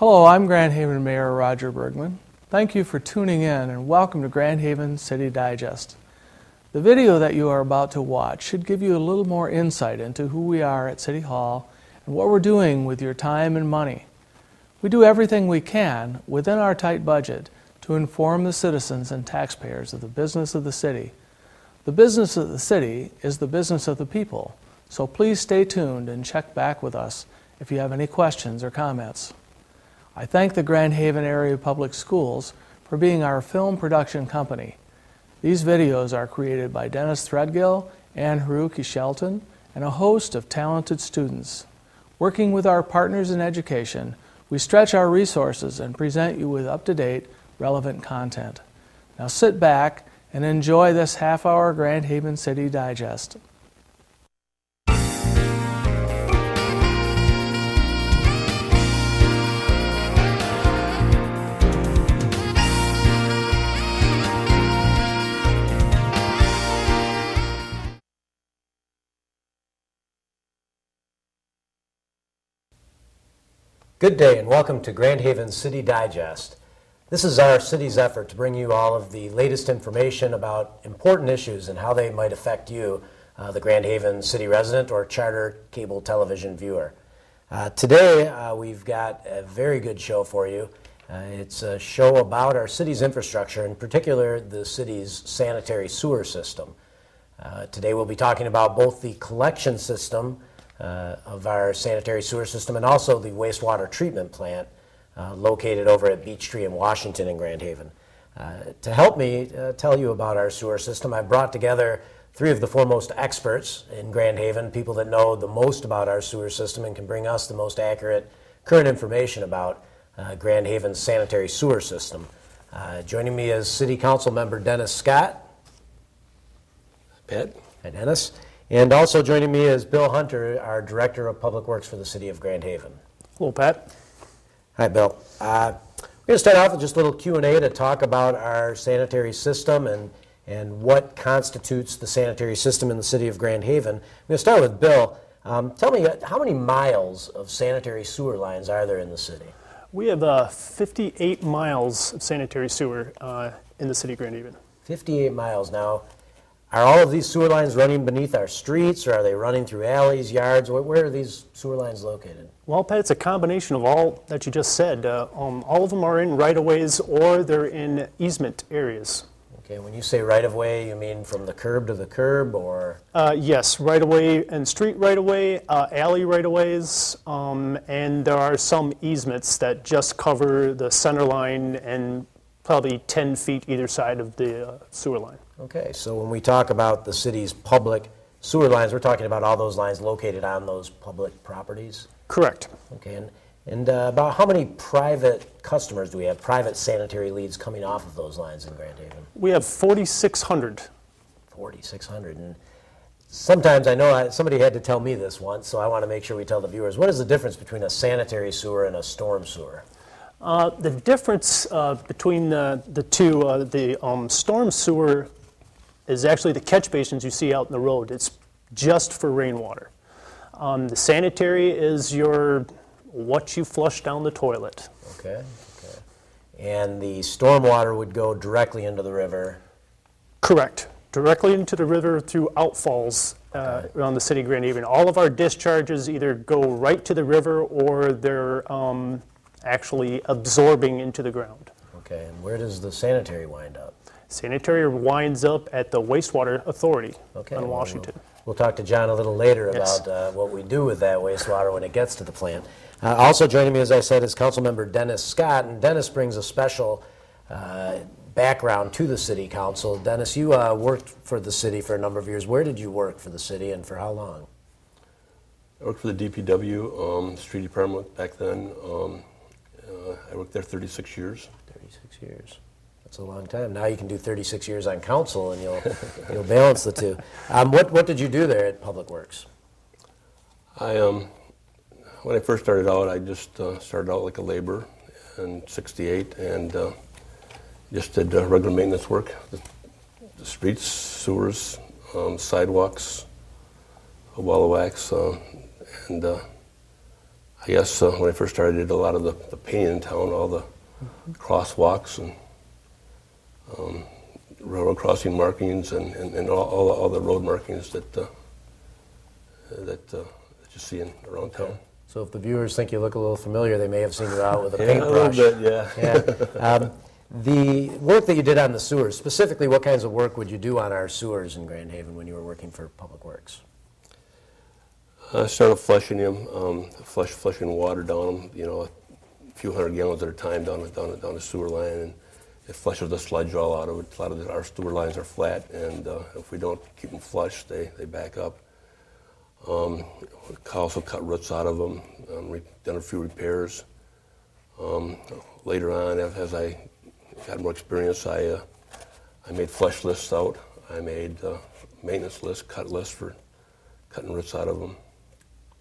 Hello, I'm Grand Haven Mayor Roger Bergman. Thank you for tuning in and welcome to Grand Haven City Digest. The video that you are about to watch should give you a little more insight into who we are at City Hall and what we're doing with your time and money. We do everything we can within our tight budget to inform the citizens and taxpayers of the business of the city. The business of the city is the business of the people, so please stay tuned and check back with us if you have any questions or comments. I thank the Grand Haven Area Public Schools for being our film production company. These videos are created by Dennis Threadgill and Haruki Shelton and a host of talented students. Working with our partners in education, we stretch our resources and present you with up-to-date, relevant content. Now sit back and enjoy this half-hour Grand Haven City Digest. Good day and welcome to Grand Haven City Digest. This is our city's effort to bring you all of the latest information about important issues and how they might affect you, the Grand Haven city resident or charter cable television viewer. Today we've got a very good show for you. It's a show about our city's infrastructure, in particular the city's sanitary sewer system. Today we'll be talking about both the collection system of our sanitary sewer system and also the wastewater treatment plant located over at Beech Tree in Washington in Grand Haven. To help me tell you about our sewer system, I've brought together three of the foremost experts in Grand Haven, people that know the most about our sewer system and can bring us the most accurate current information about Grand Haven's sanitary sewer system. Joining me is City Council Member Dennis Scott. Pat. Hi, Dennis. And also joining me is Bill Hunter, our Director of Public Works for the City of Grand Haven. Hello, Pat. Hi, Bill. We're going to start off with just a little Q&A to talk about our sanitary system and what constitutes the sanitary system in the City of Grand Haven. I'm going to start with Bill. Tell me, how many miles of sanitary sewer lines are there in the city? We have 58 miles of sanitary sewer in the City of Grand Haven. 58 miles. Now, are all of these sewer lines running beneath our streets, or are they running through alleys, yards? Where are these sewer lines located? Well, Pat, it's a combination of all that you just said. All of them are in right-of-ways or they're in easement areas. Okay, when you say right-of-way, you mean from the curb to the curb, or? Yes, right-of-way and street right-of-way, alley right-of-ways, and there are some easements that just cover the center line and probably 10 feet either side of the sewer line. Okay, so when we talk about the city's public sewer lines, we're talking about all those lines located on those public properties? Correct. Okay, and about how many private customers do we have, private sanitary leads coming off of those lines in Grand Haven? We have 4,600. 4,600, and sometimes I know somebody had to tell me this once, so I want to make sure we tell the viewers. What is the difference between a sanitary sewer and a storm sewer? The difference between the two, the storm sewer is actually the catch basins you see out in the road. It's just for rainwater. The sanitary is what you flush down the toilet. Okay. And the stormwater would go directly into the river? Correct. Directly into the river through outfalls around the City of Grand Haven. All of our discharges either go right to the river or they're actually absorbing into the ground. Okay, and where does the sanitary wind up? Sanitary winds up at the wastewater authority on Washington. We'll talk to John a little later about what we do with that wastewater when it gets to the plant. Also joining me, as I said, is Councilmember Dennis Scott, and Dennis brings a special background to the City Council. Dennis, you worked for the city for a number of years. Where did you work for the city and for how long? I worked for the DPW, street department back then. I worked there 36 years. 36 years. That's a long time. Now you can do 36 years on council and you'll balance the two. What did you do there at Public Works? When I first started out, I just started out like a laborer in '68 and just did regular maintenance work. The streets, sewers, sidewalks, a wall of wax, and I guess when I first started, I did a lot of the painting in town, all the crosswalks and railroad crossing markings and all the road markings that you see around town. So if the viewers think you look a little familiar, they may have seen you out with a Yeah, paintbrush. a little bit, yeah. Yeah. The work that you did on the sewers, specifically what kinds of work would you do on our sewers in Grand Haven when you were working for Public Works? I started flushing them, flushing water down them, a few hundred gallons at a time down the sewer line, and it flushes the sludge all out of it. A lot of our sewer lines are flat, and if we don't keep them flushed, they back up. Also cut roots out of them, done a few repairs. Later on, as I got more experience, I made flush lists out. I made maintenance lists, cut lists for cutting roots out of them.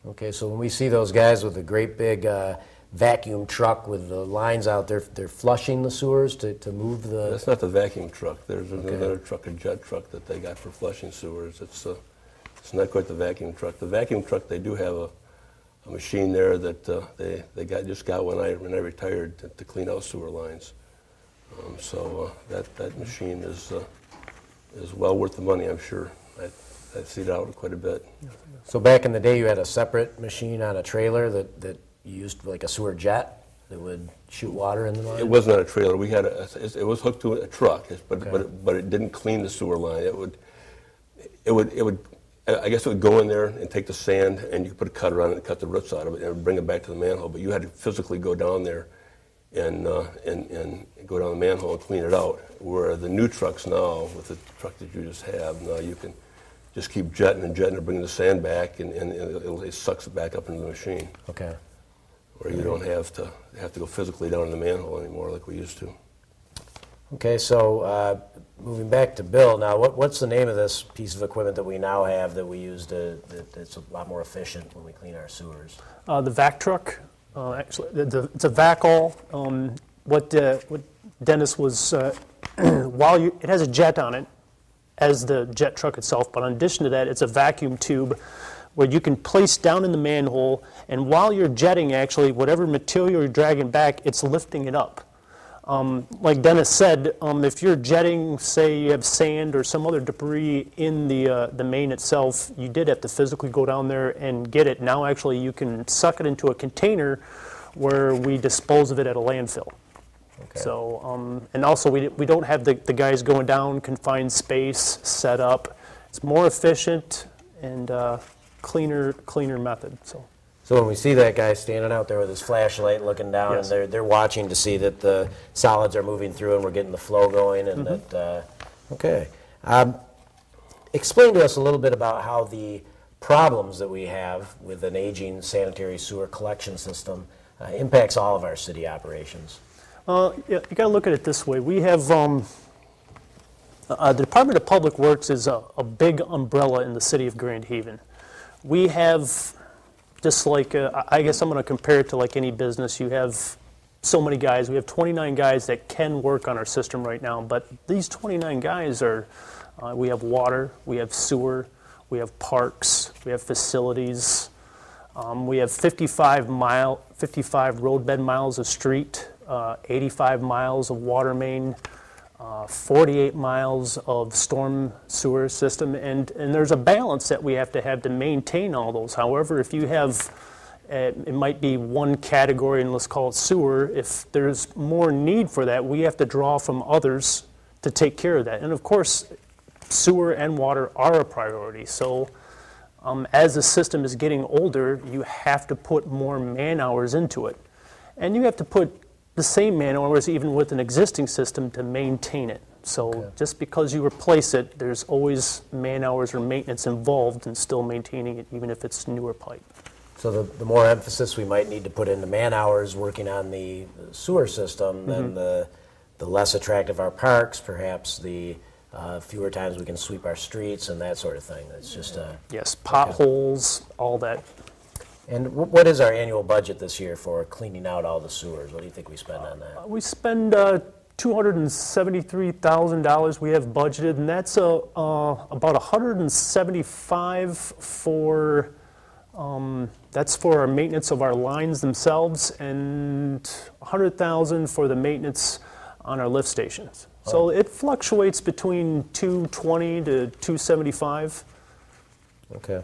Okay, so when we see those guys with a great big vacuum truck with the lines out there, they're flushing the sewers to move the... That's not the vacuum truck. There's another truck, a jet truck that they got for flushing sewers. It's not quite the vacuum truck. The vacuum truck, they do have a machine there that they just got when I retired to clean out sewer lines. So that machine is well worth the money, I'm sure. I see it out quite a bit. So back in the day, you had a separate machine on a trailer that you used like a sewer jet that would shoot water in the line? It was not a trailer. We had it was hooked to a truck, but it didn't clean the sewer line. It would I guess it would go in there and take the sand, and you could put a cutter on it and cut the roots out of it and bring it back to the manhole. But you had to physically go down there and go down the manhole and clean it out. Where the new trucks now, with the truck that you just have, now you can just keep jetting and bringing the sand back, and it sucks it back up into the machine. Okay. Where you don't have to go physically down in the manhole anymore like we used to. Okay, so moving back to Bill, now what's the name of this piece of equipment that we now have that we use that's a lot more efficient when we clean our sewers? The vac truck, actually, it's a vac all. What Dennis was, it has a jet on it, as the jet truck itself, but in addition to that, it's a vacuum tube where you can place down in the manhole, and while you're jetting, actually, whatever material you're dragging back, it's lifting it up. Like Dennis said, if you're jetting, say you have sand or some other debris in the main itself, you did have to physically go down there and get it. Now actually you can suck it into a container where we dispose of it at a landfill. Okay. So, and also we don't have the guys going down, confined space, set up. It's more efficient and cleaner method. So when we see that guy standing out there with his flashlight looking down, Yes. and they're watching to see that the solids are moving through and we're getting the flow going, and that, okay. Explain to us a little bit about how the problems that we have with an aging sanitary sewer collection system impacts all of our city operations. Yeah, you got to look at it this way. We have the Department of Public Works is a big umbrella in the city of Grand Haven. We have, just like, I guess I'm going to compare it to like any business. You have so many guys. We have 29 guys that can work on our system right now, but these 29 guys are, we have water, we have sewer, we have parks, we have facilities. We have 55 roadbed miles of street, 85 miles of water main, 48 miles of storm sewer system, and there's a balance that we have to maintain all those. However, if you have, it might be one category, and let's call it sewer, if there's more need for that, we have to draw from others to take care of that. And of course, sewer and water are a priority. So as the system is getting older, you have to put more man hours into it. And you have to put the same man hours even with an existing system to maintain it. So just because you replace it, there's always man hours or maintenance involved in still maintaining it, even if it's newer pipe. So the more emphasis we might need to put into man hours working on the sewer system, then the less attractive our parks, perhaps the fewer times we can sweep our streets and that sort of thing. It's just yes, potholes, all that. And what is our annual budget this year for cleaning out all the sewers? What do you think we spend on that? We spend $273,000 we have budgeted, and that's about $175 for That's for our maintenance of our lines themselves, and $100,000 for the maintenance on our lift stations. So it fluctuates between 220 to 275. Okay.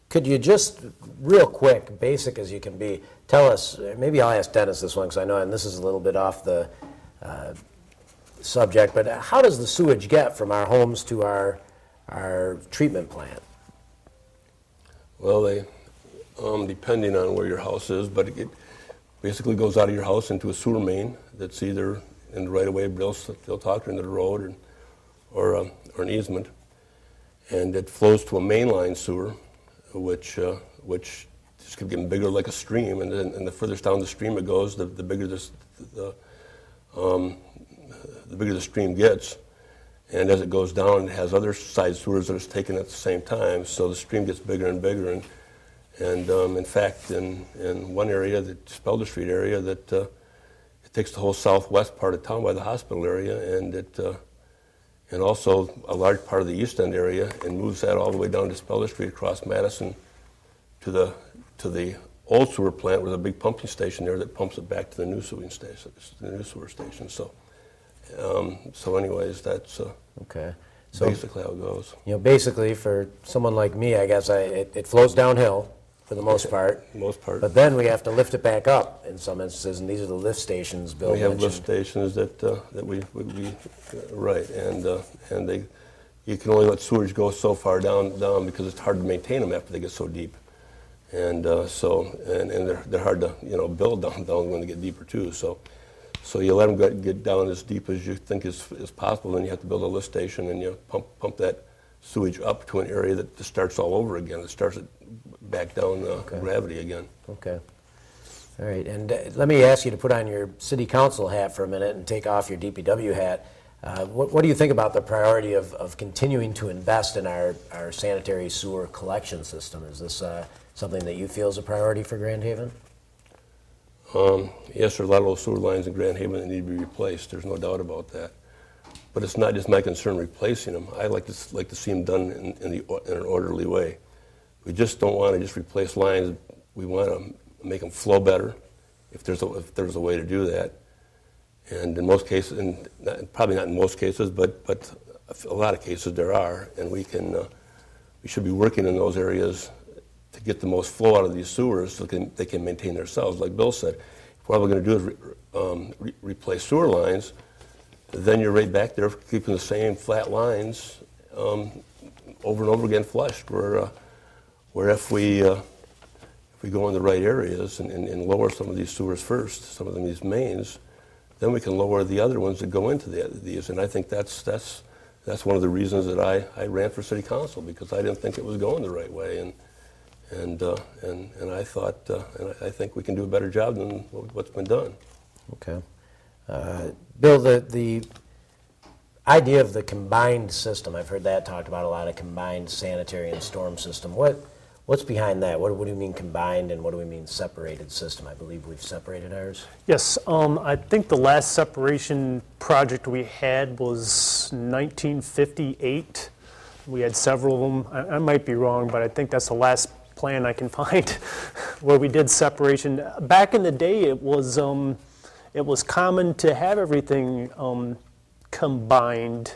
Could you just, real quick, basic as you can be, tell us, maybe I'll ask Dennis this one because I know, and this is a little bit off the subject, but how does the sewage get from our homes to our treatment plant? Well, they, depending on where your house is, but it basically goes out of your house into a sewer main that's either in the right-of-way, they'll talk into the road, or an easement, and it flows to a mainline sewer, which just keeps getting bigger like a stream, and the furthest down the stream it goes, the bigger the bigger the stream gets. And as it goes down, it has other side sewers that it's taken at the same time, so the stream gets bigger and bigger. And in fact, in one area, the Spelder Street area, that it takes the whole southwest part of town by the hospital area, and also a large part of the East End area, and moves that all the way down to Spelder Street across Madison to the old sewer plant with a big pumping station there that pumps it back to the new sewing station, the new sewer station. So anyways, that's okay. So basically how it goes. You know, basically for someone like me, I guess it flows downhill for the most part. Most part. But then we have to lift it back up in some instances, and these are the lift stations Bill mentioned. We have lift stations that we right, and you can only let sewage go so far down because it's hard to maintain them after they get so deep, and they're hard to build down when they get deeper too. So you let them get down as deep as you think is possible, then you have to build a lift station, and you pump that sewage up to an area that just starts all over again. It starts it back down gravity again. Okay. All right, and let me ask you to put on your city council hat for a minute and take off your DPW hat. What do you think about the priority of continuing to invest in our sanitary sewer collection system? Is this something that you feel is a priority for Grand Haven? Yes, there are a lot of those sewer lines in Grand Haven that need to be replaced. There's no doubt about that. But it's not just my concern replacing them. I like to see them done in an orderly way. We just don't want to just replace lines. We want to make them flow better, if there's a way to do that. And in most cases, and probably not in most cases, but a lot of cases there are, and we should be working in those areas to get the most flow out of these sewers so they can maintain themselves. Like Bill said, if what we're going to do is replace sewer lines, then you're right back there keeping the same flat lines over and over again flushed. Where if we go in the right areas and lower some of these sewers first, some of these mains, then we can lower the other ones that go into these. And I think that's one of the reasons that I ran for city council, because I didn't think it was going the right way. And I thought, and I think we can do a better job than what's been done. Okay. Bill, the idea of the combined system, I've heard that talked about a lot, of combined sanitary and storm system. What's behind that? What do you mean combined, and what do we mean separated system? I believe we've separated ours. Yes, I think the last separation project we had was 1958. We had several of them. I might be wrong, but I think that's the last plan I can find where we did separation. Back in the day, it was common to have everything combined,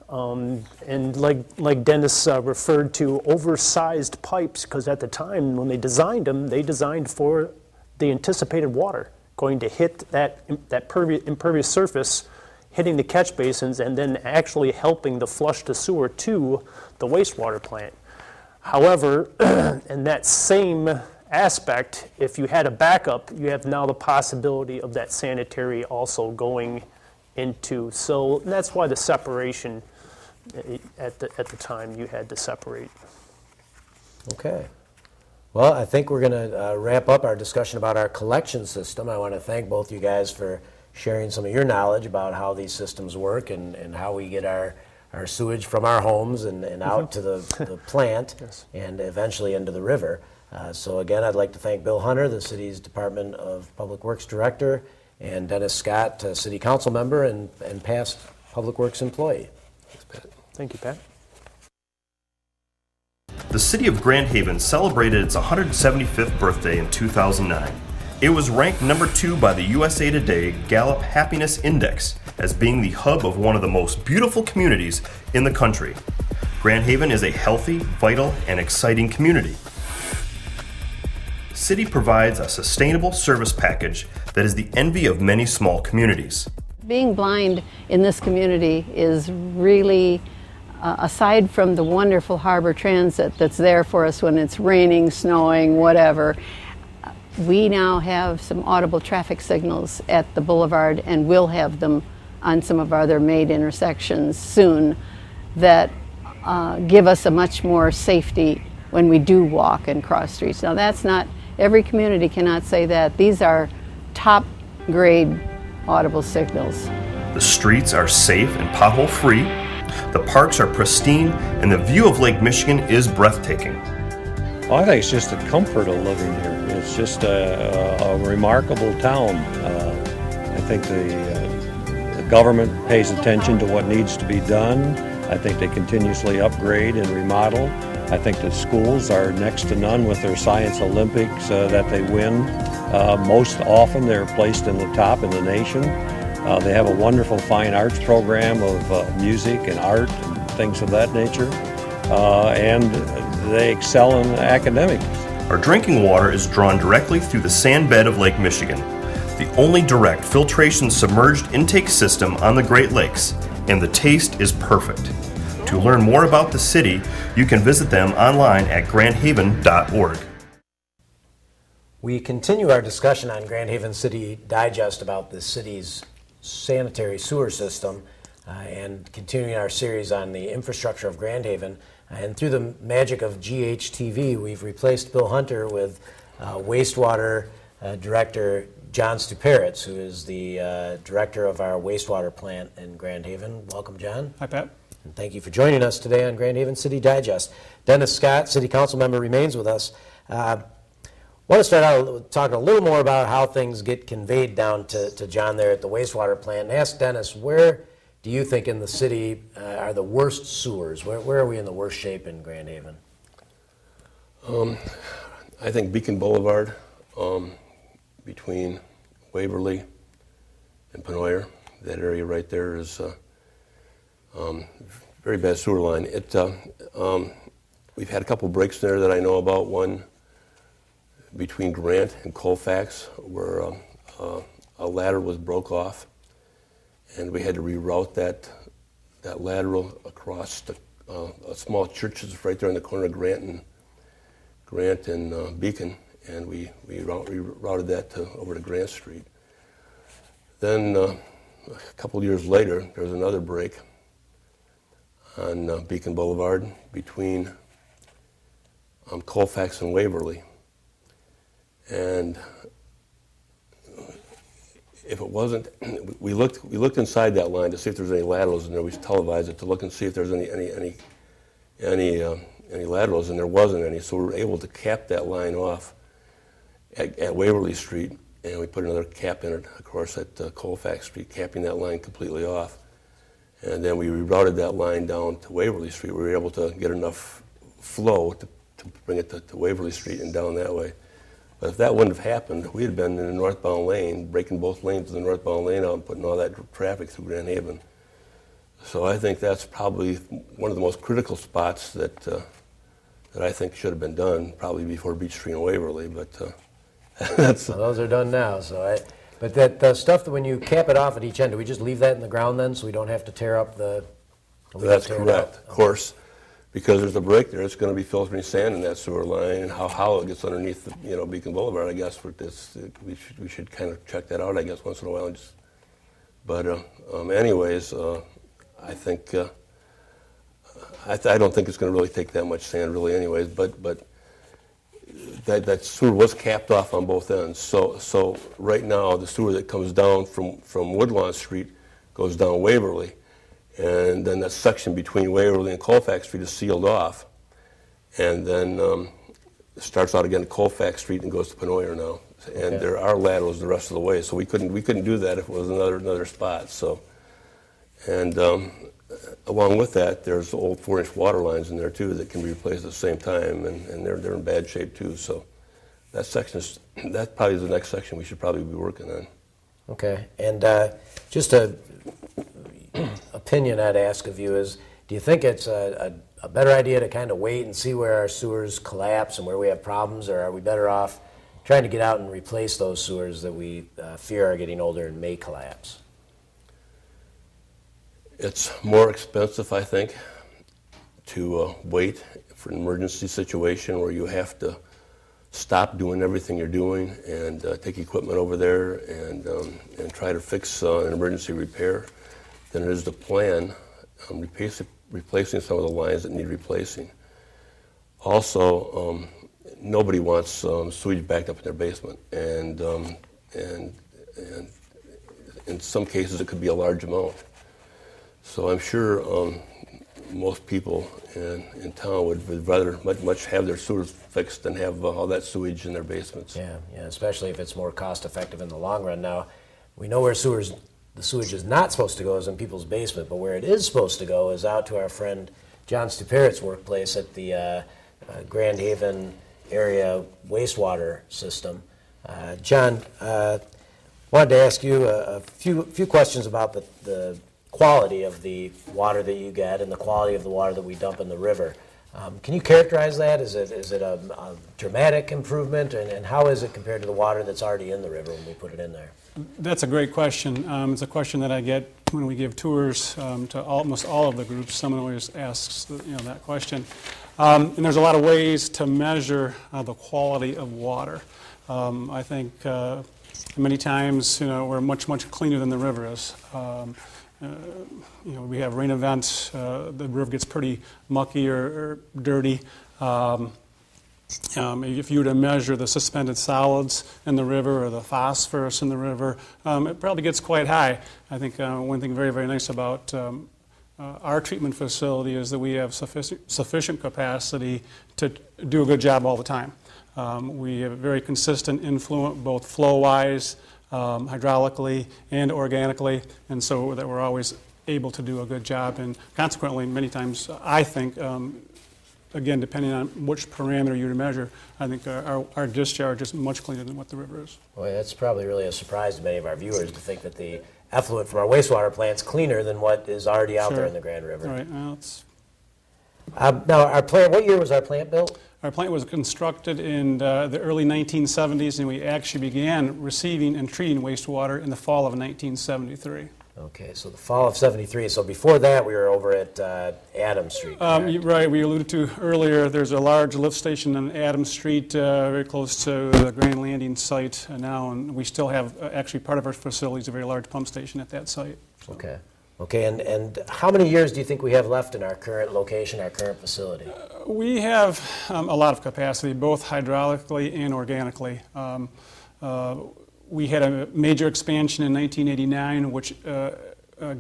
and like Dennis referred to, oversized pipes, because at the time when they designed for the anticipated water going to hit that impervious surface, hitting the catch basins, and then actually helping to flush the sewer to the wastewater plant. However, in that same aspect, if you had a backup, you have now the possibility of that sanitary also going into. So that's why the separation, at the time you had to separate. Okay. Well, I think we're going to wrap up our discussion about our collection system. I want to thank both you guys for sharing some of your knowledge about how these systems work and how we get our sewage from our homes and out to the plant, yes, and eventually into the river. So again, I'd like to thank Bill Hunter, the city's Department of Public Works Director, and Dennis Scott, City Council member and past Public Works employee. Thank you, Pat. The city of Grand Haven celebrated its 175th birthday in 2009. It was ranked number 2 by the USA Today Gallup Happiness Index as being the hub of one of the most beautiful communities in the country. Grand Haven is a healthy, vital, and exciting community. The city provides a sustainable service package that is the envy of many small communities. Being blind in this community is really, aside from the wonderful harbor transit that's there for us when it's raining, snowing, whatever, we now have some audible traffic signals at the boulevard, and will have them on some of our other made intersections soon, that give us a much more safety when we do walk and cross streets. Now that's not, every community cannot say that. These are top grade audible signals. The streets are safe and pothole free, the parks are pristine, and the view of Lake Michigan is breathtaking. Well, I think it's just the comfort of living here. It's just a remarkable town. I think the government pays attention to what needs to be done. I think they continuously upgrade and remodel. I think the schools are next to none with their science Olympics that they win. Most often they're placed in the top in the nation. They have a wonderful fine arts program of music and art and things of that nature. And they excel in academics. Our drinking water is drawn directly through the sand bed of Lake Michigan, the only direct filtration submerged intake system on the Great Lakes, and the taste is perfect. To learn more about the city, you can visit them online at grandhaven.org. We continue our discussion on Grand Haven City Digest about the city's sanitary sewer system and continuing our series on the infrastructure of Grand Haven. And through the magic of GHTV, we've replaced Bill Hunter with wastewater director John Stuparitz, who is the director of our wastewater plant in Grand Haven. Welcome, John. Hi, Pat. And thank you for joining us today on Grand Haven City Digest. Dennis Scott, City Council member, remains with us. I want to start out talking a little more about how things get conveyed down to John there at the wastewater plant. And ask Dennis, where do you think in the city are the worst sewers? Where are we in the worst shape in Grand Haven? I think Beacon Boulevard, between Waverly and Penoyer, that area right there is very bad sewer line. We've had a couple breaks there that I know about. One between Grant and Colfax, where a ladder was broke off, and we had to reroute that lateral across the small churches right there in the corner of Grant and Beacon, and we routed that over to Grant Street. Then a couple years later, there was another break on Beacon Boulevard between Colfax and Waverly. And if it wasn't, we looked inside that line to see if there's any laterals in there. We televised it to look and see if there's any laterals, and there wasn't any. So we were able to cap that line off at Waverly Street, and we put another cap in it, of course, at Colfax Street, capping that line completely off. And then we rerouted that line down to Waverly Street. We were able to get enough flow to bring it to Waverly Street and down that way. But if that wouldn't have happened, we'd have been in the northbound lane, breaking both lanes of the northbound lane out and putting all that traffic through Grand Haven. So I think that's probably one of the most critical spots that I think should have been done, probably before Beach Street and Waverly. But that's well, those are done now. But that stuff that when you cap it off at each end, do we just leave that in the ground then, so we don't have to tear up the? That's correct, of course. Because there's a break there, it's going to be filtering sand in that sewer line, and how hollow it gets underneath the, Beacon Boulevard. I guess we should kind of check that out, I guess, once in a while. Anyways, I think I don't think it's going to really take that much sand, really, anyways. But that sewer was capped off on both ends. So right now, the sewer that comes down from Woodlawn Street goes down Waverly. And then that section between Waverly and Colfax Street is sealed off. And then it starts out again at Colfax Street and goes to Penoyer now. And okay. There are laterals the rest of the way, so we couldn't do that if it was another spot. So, and along with that, there's old 4-inch water lines in there too that can be replaced at the same time, and they're in bad shape too. So that probably is the next section we should probably be working on. Okay, and just a opinion I'd ask of you is, do you think it's a better idea to kind of wait and see where our sewers collapse and where we have problems, or are we better off trying to get out and replace those sewers that we fear are getting older and may collapse? It's more expensive, I think, to wait for an emergency situation where you have to stop doing everything you're doing and take equipment over there and try to fix an emergency repair than it is to plan replacing some of the lines that need replacing. Also, nobody wants sewage backed up in their basement, and in some cases it could be a large amount. So I'm sure most people in town would rather much have their sewers fixed than have all that sewage in their basements. Yeah, especially if it's more cost effective in the long run. Now, we know where the sewage is not supposed to go is in people's basement, but where it is supposed to go is out to our friend John Stuparit's workplace at the Grand Haven area wastewater system. John, wanted to ask you a few questions about the quality of the water that you get and the quality of the water that we dump in the river. Can you characterize that? Is it a dramatic improvement, and how is it compared to the water that's already in the river when we put it in there? That's a great question. It's a question that I get when we give tours to almost all of the groups. Someone always asks that question. And there's a lot of ways to measure the quality of water. I think many times we're much cleaner than the river is. We have rain events, the river gets pretty mucky or dirty. If you were to measure the suspended solids in the river or the phosphorus in the river, it probably gets quite high. I think one thing very, very nice about our treatment facility is that we have sufficient capacity to do a good job all the time. We have a very consistent influence, both flow-wise, hydraulically and organically, and so that we're always able to do a good job. And consequently, many times, I think, again, depending on which parameter you measure, I think our discharge is much cleaner than what the river is. Well, that's probably really a surprise to many of our viewers to think that the effluent from our wastewater plant's cleaner than what is already out there in the Grand River. Right. Well, now, our plant. What year was our plant built? Our plant was constructed in the early 1970s, and we actually began receiving and treating wastewater in the fall of 1973. Okay, so the fall of '73. So before that, we were over at Adams Street. Right, we alluded to earlier, there's a large lift station on Adams Street, very close to the Grand Landing site now, and we still have, actually part of our facility is a very large pump station at that site. So. Okay, and how many years do you think we have left in our current location, our current facility? We have a lot of capacity, both hydraulically and organically. We had a major expansion in 1989, which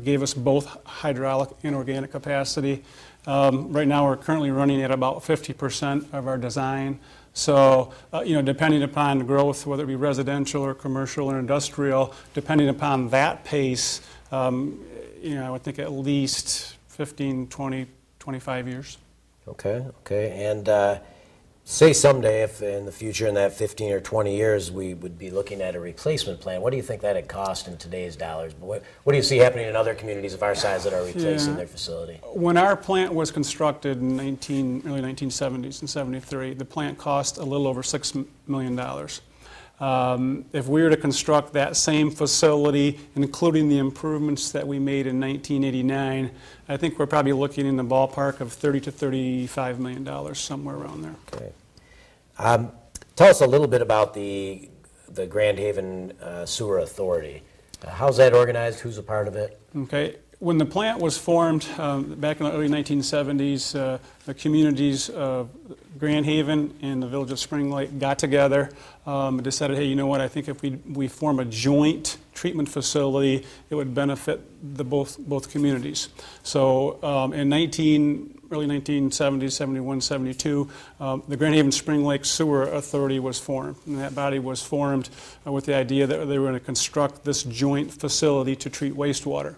gave us both hydraulic and organic capacity. Right now, we're currently running at about 50% of our design. So, depending upon growth, whether it be residential or commercial or industrial, depending upon that pace, I would think at least 15, 20, 25 years. Okay. And say someday, if in the future, in that 15 or 20 years, we would be looking at a replacement plan, what do you think that would cost in today's dollars? What do you see happening in other communities of our size that are replacing their facility? When our plant was constructed in early 1970s and 73, the plant cost a little over $6 million. If we were to construct that same facility, including the improvements that we made in 1989, I think we're probably looking in the ballpark of $30 to $35 million, somewhere around there. Okay. Tell us a little bit about the Grand Haven Sewer Authority. How's that organized? Who's a part of it? Okay. When the plant was formed back in the early 1970s, the communities of Grand Haven and the village of Spring Lake got together and decided, hey, you know what, I think if we form a joint treatment facility, it would benefit both communities. So in early 1970s, 71, 72, the Grand Haven Spring Lake Sewer Authority was formed. And that body was formed with the idea that they were going to construct this joint facility to treat wastewater.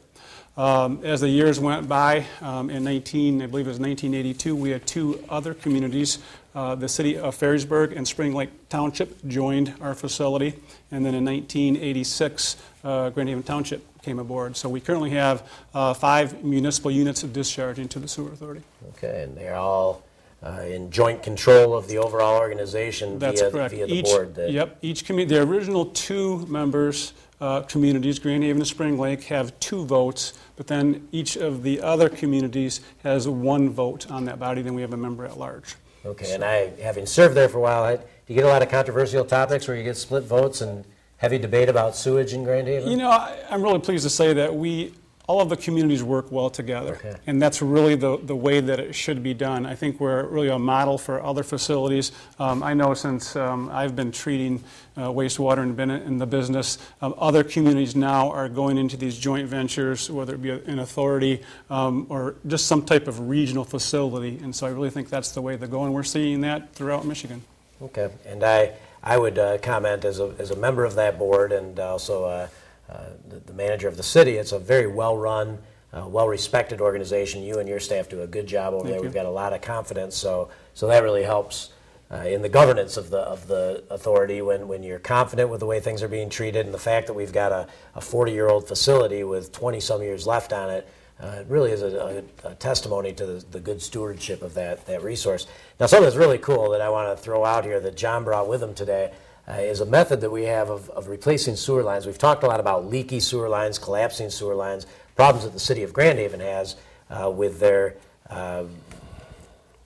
As the years went by, I believe it was 1982, we had two other communities. The city of Ferrysburg and Spring Lake Township joined our facility, and then in 1986, Grand Haven Township came aboard. So we currently have 5 municipal units of discharge into the sewer authority. Okay, and they're all in joint control of the overall organization. That's correct. Via the board. Yep, each community, the original 2 members communities, Grand Haven and Spring Lake, have 2 votes, but then each of the other communities has 1 vote on that body. Then we have a member at large. Okay, so. And having served there for a while, do you get a lot of controversial topics where you get split votes and heavy debate about sewage in Grand Haven? You know, I'm really pleased to say that all of the communities work well together, okay. And that's really the way that it should be done. I think we're really a model for other facilities. I know since I've been treating wastewater and been in the business, other communities now are going into these joint ventures, whether it be an authority or just some type of regional facility, and so I really think that's the way to go, and we're seeing that throughout Michigan. Okay, and I would comment as a member of that board and also the manager of the city. It's a very well-run, well-respected organization. You and your staff do a good job over there. We've got a lot of confidence, so that really helps in the governance of the authority when you're confident with the way things are being treated, and the fact that we've got a 40-year-old facility with 20-some years left on it. It really is a testimony to the good stewardship of that resource. Now, something that's really cool that I want to throw out here that John brought with him today is a method that we have of replacing sewer lines. We've talked a lot about leaky sewer lines, collapsing sewer lines, problems that the city of Grand Haven has with their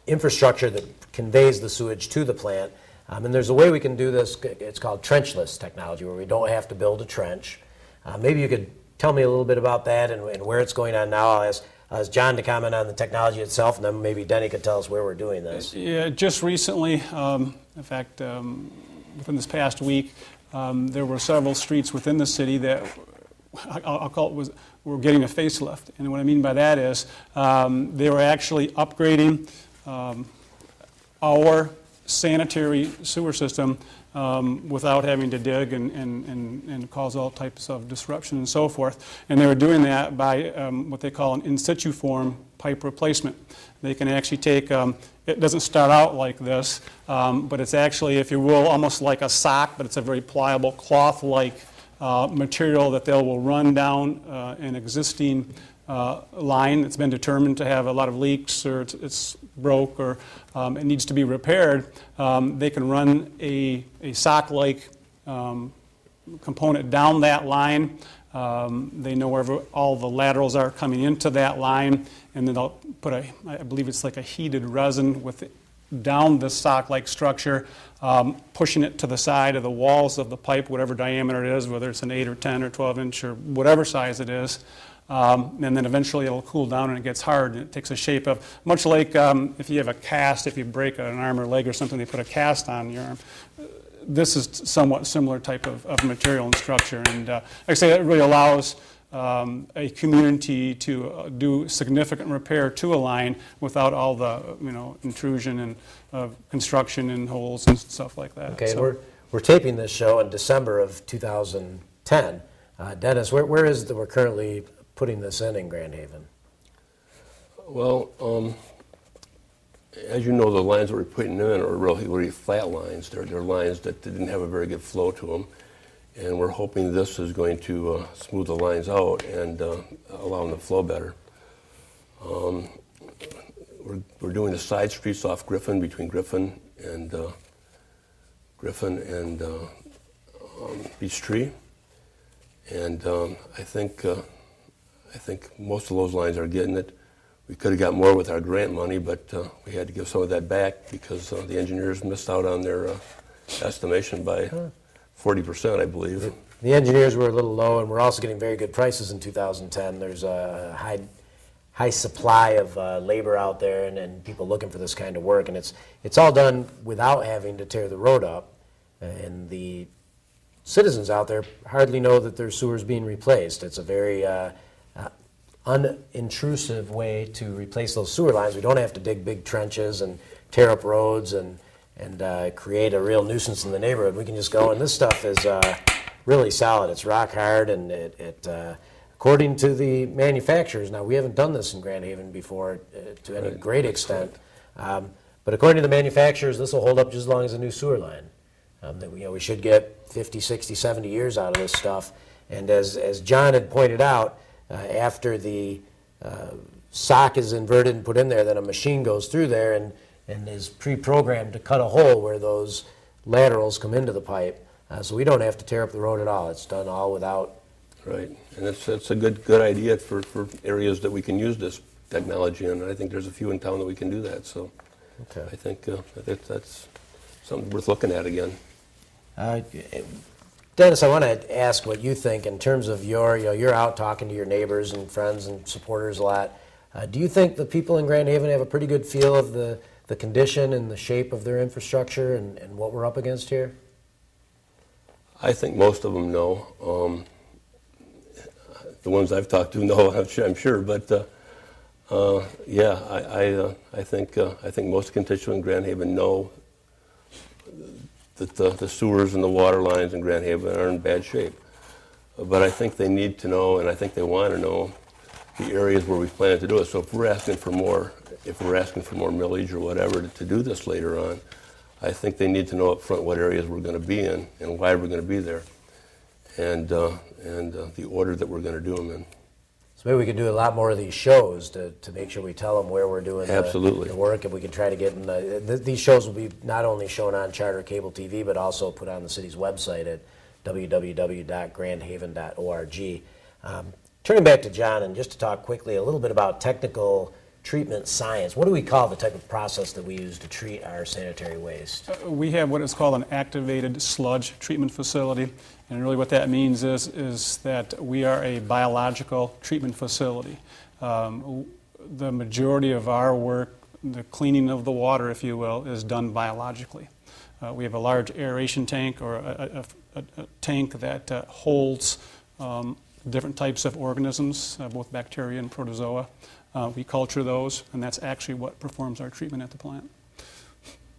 infrastructure that conveys the sewage to the plant. And there's a way we can do this. It's called trenchless technology, where we don't have to build a trench. Maybe you could tell me a little bit about that and where it's going on now. I'll ask John to comment on the technology itself, and then maybe Denny could tell us where we're doing this. Yeah, just recently, in fact, within this past week, there were several streets within the city that I'll call it were getting a facelift. And what I mean by that is they were actually upgrading our sanitary sewer system without having to dig and cause all types of disruption and so forth. And they were doing that by what they call an in situ form pipe replacement. They can actually take, it doesn't start out like this, but it's actually, if you will, almost like a sock, but it's a very pliable cloth-like material that they will run down an existing line that's been determined to have a lot of leaks, or it's broke, or it needs to be repaired. They can run a sock-like component down that line. They know wherever all the laterals are coming into that line, and then they'll put I believe it's like a heated resin down this sock-like structure, pushing it to the side of the walls of the pipe, whatever diameter it is, whether it's an 8 or 10 or 12 inch or whatever size it is. And then eventually it'll cool down and it gets hard, and it takes a shape of, much like if you have a cast, if you break an arm or leg or something, they put a cast on your arm. This is somewhat similar type of material and structure, and like I say, that really allows a community to do significant repair to a line without all the intrusion and construction and holes and stuff like that. Okay, so we're taping this show in December of 2010. Dennis, where is it we're currently putting this in Grand Haven? Well, as you know, the lines that we're putting in are really flat lines. They're lines that didn't have a very good flow to them, and we're hoping this is going to smooth the lines out and allow them to flow better. We're doing the side streets off Griffin, between Griffin and Peachtree, and I think most of those lines are getting it. We could have got more with our grant money, but we had to give some of that back because the engineers missed out on their estimation by 40%, I believe. The engineers were a little low, and we're also getting very good prices in 2010. There's a high supply of labor out there, and people looking for this kind of work, and it's all done without having to tear the road up, and the citizens out there hardly know that their sewer's being replaced. It's a very unintrusive way to replace those sewer lines. We don't have to dig big trenches and tear up roads and create a real nuisance in the neighborhood. We can just go, and this stuff is really solid. It's rock hard, and it of according to the manufacturers, now we haven't done this in Grand Haven before to any great extent, but according to the manufacturers, this will hold up just as long as a new sewer line. That we should get 50, 60, 70 years out of this stuff. And as John had pointed out, after the sock is inverted and put in there, then a machine goes through there and is pre-programmed to cut a hole where those laterals come into the pipe. So we don't have to tear up the road at all. It's done all without. Right, and that's a good idea for areas that we can use this technology in. And I think there's a few in town that we can do that. So okay. I think that's something worth looking at again. Dennis, I want to ask what you think in terms of you're out talking to your neighbors and friends and supporters a lot. Do you think the people in Grand Haven have a pretty good feel of the condition and the shape of their infrastructure and what we're up against here? I think most of them know. The ones I've talked to know, I'm sure, but yeah, I think most constituents in Grand Haven know that the sewers and the water lines in Grand Haven are in bad shape. But I think they need to know, and I think they want to know, the areas where we plan to do it. So if we're asking for more millage or whatever to do this later on, I think they need to know up front what areas we're going to be in and why we're going to be there, and the order that we're going to do them in. So maybe we could do a lot more of these shows to make sure we tell them where we're doing the work, and we can try to get in these shows will be not only shown on Charter Cable TV, but also put on the city's website at www.grandhaven.org. Turning back to John, and just to talk quickly a little bit about technical treatment science. What do we call the type of process that we use to treat our sanitary waste? We have what is called an activated sludge treatment facility, and really what that means is that we are a biological treatment facility. The majority of our work, the cleaning of the water, if you will, is done biologically. We have a large aeration tank, or a tank that holds different types of organisms, both bacteria and protozoa. We culture those, and that's actually what performs our treatment at the plant.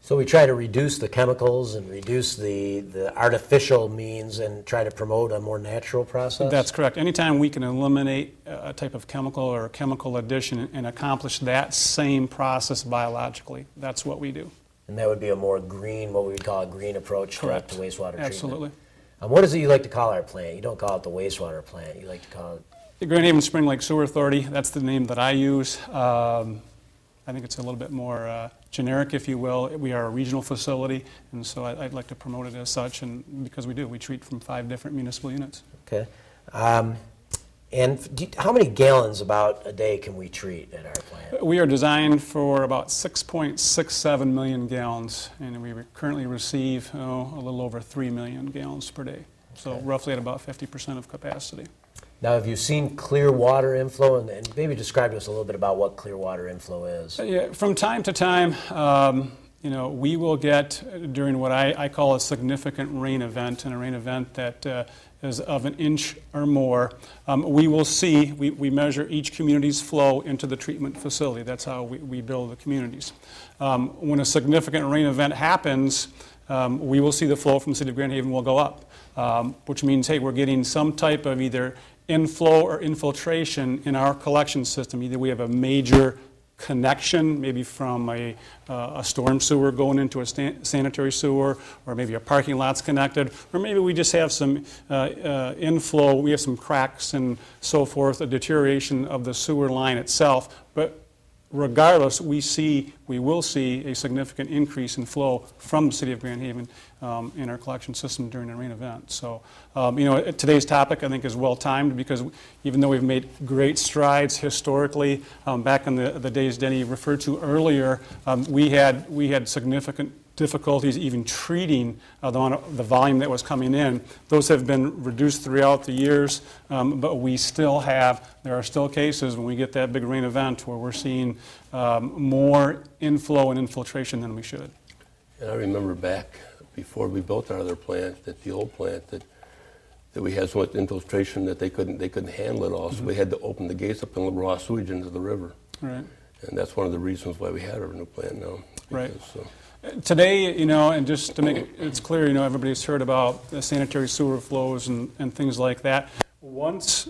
So we try to reduce the chemicals and reduce the artificial means and try to promote a more natural process? That's correct. Anytime we can eliminate a type of chemical or a chemical addition and accomplish that same process biologically, that's what we do. And that would be a more green, what we would call a green approach to wastewater treatment? Absolutely. What is it you like to call our plant? You don't call it the wastewater plant. You like to call it... The Grand Haven Spring Lake Sewer Authority, that's the name that I use. I think it's a little bit more generic, if you will. We are a regional facility, and so I'd like to promote it as such, and because we do. We treat from 5 different municipal units. Okay. And how many gallons about a day can we treat at our plant? We are designed for about 6.67 million gallons, and we currently receive a little over 3 million gallons per day. So roughly at about 50% of capacity. Now, have you seen clear water inflow? And maybe describe to us a little bit about what clear water inflow is. Yeah, from time to time, we will get, during what I call a significant rain event, and a rain event that is of an inch or more, we will see, we measure each community's flow into the treatment facility. That's how we build the communities. When a significant rain event happens, we will see the flow from the city of Grand Haven will go up, which means, hey, we're getting some type of either inflow or infiltration in our collection system. Either we have a major connection, maybe from a storm sewer going into a sanitary sewer, or maybe a parking lot's connected, or maybe we just have some inflow, we have some cracks and so forth, a deterioration of the sewer line itself. But regardless, we will see a significant increase in flow from the city of Grand Haven in our collection system during a rain event. So, today's topic I think is well timed, because even though we've made great strides historically, back in the days Denny referred to earlier, we had significant difficulties even treating the volume that was coming in. Those have been reduced throughout the years, but there are still cases when we get that big rain event where we're seeing more inflow and infiltration than we should. And I remember back before we built our other plant, the old plant, that we had so much infiltration that they couldn't handle it all, so we had to open the gates up and let raw sewage into the river. Right. And that's one of the reasons why we had our new plant now. Right. Today, and just to make it's clear, everybody's heard about the sanitary sewer flows and things like that. Once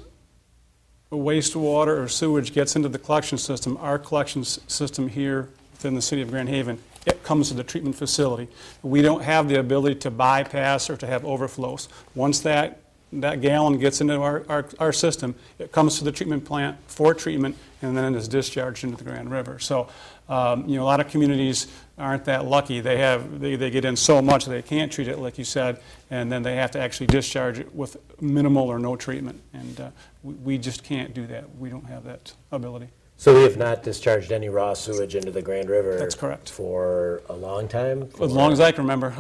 wastewater or sewage gets into the collection system, our collection system here within the city of Grand Haven, it comes to the treatment facility. We don't have the ability to bypass or to have overflows. Once that gallon gets into our system, it comes to the treatment plant for treatment, and then it is discharged into the Grand River. So, a lot of communities aren't that lucky. They get in so much that they can't treat it, like you said, and then they have to actually discharge it with minimal or no treatment. And we just can't do that. We don't have that ability. So we have not discharged any raw sewage into the Grand River. That's correct. For a long time? As long as I can remember,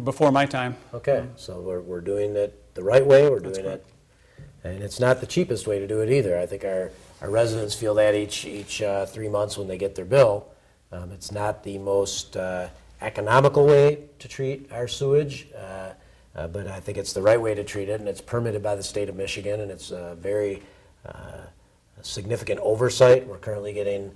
before my time. Okay, so we're doing it the right way, we're doing it, and it's not the cheapest way to do it either. I think our residents feel that each 3 months when they get their bill. It's not the most economical way to treat our sewage, but I think it's the right way to treat it, and it's permitted by the state of Michigan, and it's very significant oversight. We're currently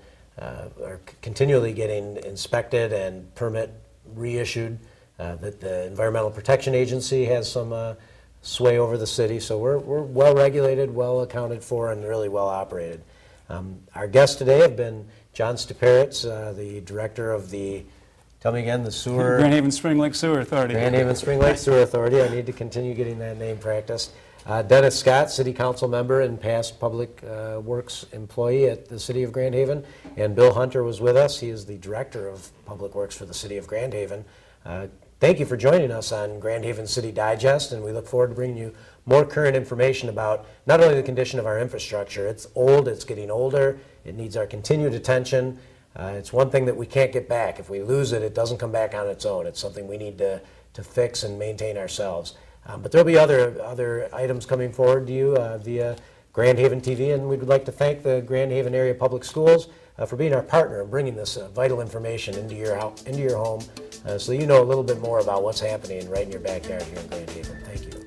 continually getting inspected and permit reissued. That the Environmental Protection Agency has some sway over the city, so we're well regulated, well accounted for, and really well operated. Our guests today have been John Stuparitz, the director of the, tell me again, the sewer... Grand Haven Spring Lake Sewer Authority. Grand Haven Spring Lake Sewer Authority. I need to continue getting that name practiced. Dennis Scott, City Council member and past Public Works employee at the City of Grand Haven. And Bill Hunter was with us. He is the Director of Public Works for the City of Grand Haven. Thank you for joining us on Grand Haven City Digest, and we look forward to bringing you more current information about not only the condition of our infrastructure. It's old, it's getting older, it needs our continued attention. It's one thing that we can't get back. If we lose it, it doesn't come back on its own. It's something we need to fix and maintain ourselves. But there'll be other items coming forward to you via Grand Haven TV, and we'd like to thank the Grand Haven Area Public Schools for being our partner and bringing this vital information into your home so you know a little bit more about what's happening right in your backyard here in Grand Haven. Thank you.